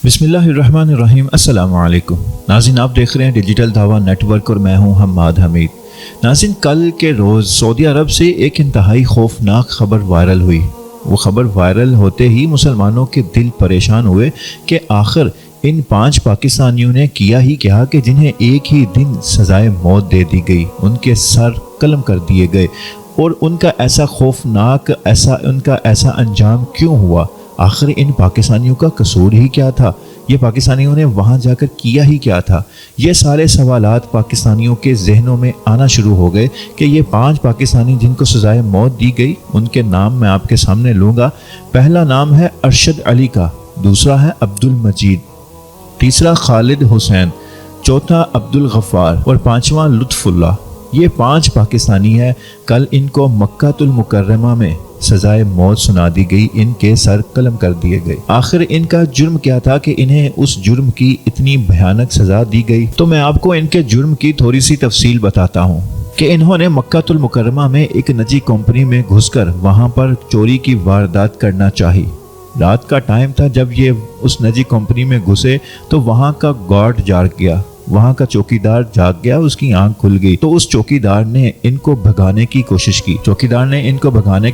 بسم اللہ الرحمن الرحیم۔ السلام علیکم ناظرین، آپ دیکھ رہے ہیں ڈیجیٹل دعویٰ نیٹ ورک اور میں ہوں حماد حمید۔ ناظرین، کل کے روز سعودی عرب سے ایک انتہائی خوفناک خبر وائرل ہوئی۔ وہ خبر وائرل ہوتے ہی مسلمانوں کے دل پریشان ہوئے کہ آخر ان 5 پاکستانیوں نے کیا ہی کیا کہ جنہیں ایک ہی دن سزائے موت دے دی گئی، ان کے سر قلم کر دیے گئے، اور ان کا ایسا خوفناک ان کا ایسا انجام کیوں ہوا؟ آخر ان پاکستانیوں کا قصور ہی کیا تھا؟ یہ پاکستانیوں نے وہاں جا کر کیا ہی کیا تھا؟ یہ سارے سوالات پاکستانیوں کے ذہنوں میں آنا شروع ہو گئے کہ یہ 5 پاکستانی جن کو سزائے موت دی گئی، ان کے نام میں آپ کے سامنے لوں گا۔ پہلا نام ہے ارشد علی کا، دوسرا ہے عبد المجید، تیسرا خالد حسین، چوتھا عبد الغفار اور 5واں لطف اللہ۔ یہ 5 پاکستانی ہیں۔ کل ان کو مکہ المکرمہ میں سزائے موت سنا دی گئی، ان کے سر قلم کر دیے گئے۔ آخر ان کا جرم کیا تھا کہ انہیں اس جرم کی اتنی بھیانک سزا دی گئی؟ تو میں آپ کو ان کے جرم کی تھوڑی سی تفصیل بتاتا ہوں کہ انہوں نے مکہ المکرمہ میں ایک نجی کمپنی میں گھس کر وہاں پر چوری کی واردات کرنا چاہی۔ رات کا ٹائم تھا جب یہ اس نجی کمپنی میں گھسے تو وہاں کا گارڈ جاگ گیا، وہاں کا چوکیدار جاگ گیا، اس کی آنکھ کھل گئی تو اس چوکیدار نے ان کو بھگانے کی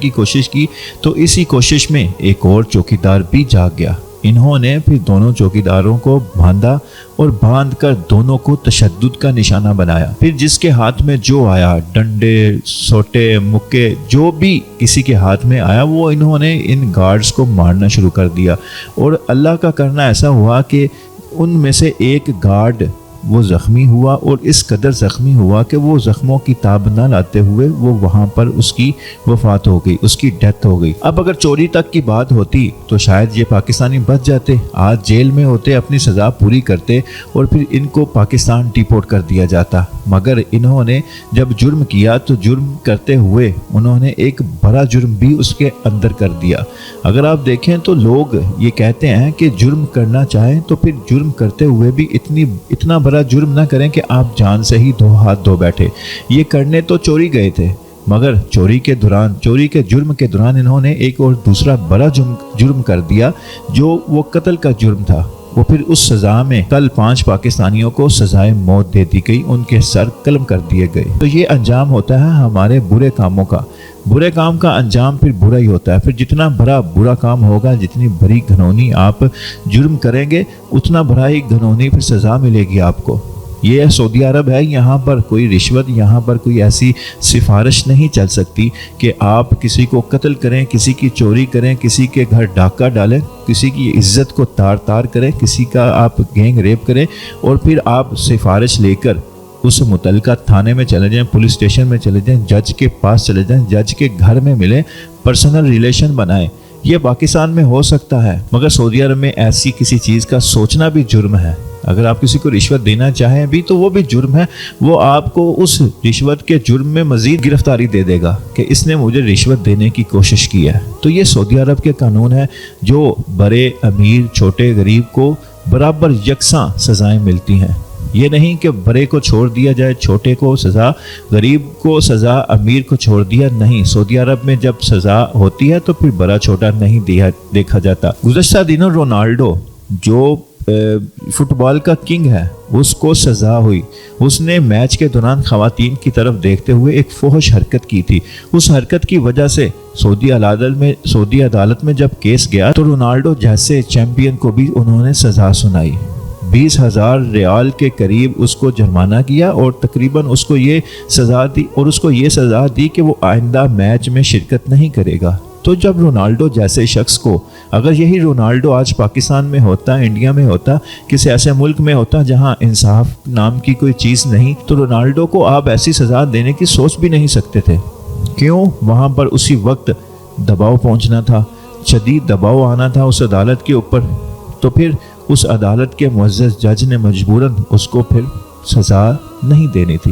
کوشش کی تو اسی کوشش میں ایک اور چوکیدار بھی جاگ گیا۔ انہوں نے پھر دونوں چوکیداروں کو باندھا اور باندھ کر دونوں کو تشدد کا نشانہ بنایا۔ پھر جس کے ہاتھ میں جو آیا، ڈنڈے، سوٹے، مکے، جو بھی کسی کے ہاتھ میں آیا، وہ انہوں نے ان گارڈز کو مارنا شروع کر دیا۔ اور اللہ کا کرنا ایسا ہوا کہ ان میں سے ایک گارڈ وہ زخمی ہوا، اور اس قدر زخمی ہوا کہ وہ زخموں کی تاب نہ لاتے ہوئے وہ وہاں پر اس کی وفات ہو گئی، اس کی ڈیتھ ہو گئی۔ اب اگر چوری تک کی بات ہوتی تو شاید یہ پاکستانی بچ جاتے، آج جیل میں ہوتے، اپنی سزا پوری کرتے اور پھر ان کو پاکستان ڈیپورٹ کر دیا جاتا۔ مگر انہوں نے جب جرم کیا تو جرم کرتے ہوئے انہوں نے ایک بڑا جرم بھی اس کے اندر کر دیا۔ اگر آپ دیکھیں تو لوگ یہ کہتے ہیں کہ جرم کرنا چاہیں تو پھر جرم کرتے ہوئے بھی اتنا بڑا جرم نہ کریں کہ آپ جان سے ہی 2 ہاتھ دھو بیٹھے۔ یہ کرنے تو چوری گئے تھے، مگر چوری کے جرم کے دوران انہوں نے ایک اور دوسرا بڑا جرم کر دیا، جو وہ قتل کا جرم تھا۔ وہ پھر اس سزا میں کل 5 پاکستانیوں کو سزائے موت دے دی گئی، ان کے سر قلم کر دیے گئے۔ تو یہ انجام ہوتا ہے ہمارے برے کاموں کا۔ برے کام کا انجام پھر برا ہی ہوتا ہے۔ پھر جتنا بڑا برا کام ہوگا، جتنی بڑی گھنونی آپ جرم کریں گے، اتنا بڑا ہی گھنونی پھر سزا ملے گی آپ کو۔ یہ سعودی عرب ہے، یہاں پر کوئی رشوت، یہاں پر کوئی ایسی سفارش نہیں چل سکتی کہ آپ کسی کو قتل کریں، کسی کی چوری کریں، کسی کے گھر ڈاکہ ڈالیں، کسی کی عزت کو تار کریں، کسی کا آپ گینگ ریپ کریں، اور پھر آپ سفارش لے کر اس متعلقہ تھانے میں چلے جائیں، پولیس اسٹیشن میں چلے جائیں، جج کے پاس چلے جائیں، جج کے گھر میں ملیں، پرسنل ریلیشن بنائیں۔ یہ پاکستان میں ہو سکتا ہے، مگر سعودی عرب میں ایسی کسی چیز کا سوچنا بھی جرم ہے۔ اگر آپ کسی کو رشوت دینا چاہیں بھی تو وہ بھی جرم ہے، وہ آپ کو اس رشوت کے جرم میں مزید گرفتاری دے دے گا کہ اس نے مجھے رشوت دینے کی کوشش کی ہے۔ تو یہ سعودی عرب کے قانون ہے، جو بڑے، امیر، چھوٹے، غریب کو برابر یکساں سزائیں ملتی ہیں۔ یہ نہیں کہ بڑے کو چھوڑ دیا جائے، چھوٹے کو سزا، غریب کو سزا، امیر کو چھوڑ دیا، نہیں۔ سعودی عرب میں جب سزا ہوتی ہے تو پھر بڑا چھوٹا نہیں دیکھا جاتا۔ گزشتہ دنوں رونالڈو جو فٹ بال کا کنگ ہے، اس کو سزا ہوئی۔ اس نے میچ کے دوران خواتین کی طرف دیکھتے ہوئے ایک فحش حرکت کی تھی۔ اس حرکت کی وجہ سے سعودی عدالت میں جب کیس گیا تو رونالڈو جیسے چیمپئن کو بھی انہوں نے سزا سنائی۔ 20,000 ریال کے قریب اس کو جرمانہ کیا، اور تقریباً اس کو یہ سزا دی کہ وہ آئندہ میچ میں شرکت نہیں کرے گا۔ تو جب رونالڈو جیسے شخص کو، اگر یہی رونالڈو آج پاکستان میں ہوتا، انڈیا میں ہوتا، کسی ایسے ملک میں ہوتا جہاں انصاف نام کی کوئی چیز نہیں، تو رونالڈو کو آپ ایسی سزا دینے کی سوچ بھی نہیں سکتے تھے۔ کیوں؟ وہاں پر اسی وقت دباؤ پہنچنا تھا، شدید دباؤ آنا تھا اس عدالت کے اوپر، تو پھر اس عدالت کے معزز جج نے مجبوراً اس کو پھر سزا نہیں دینی تھی۔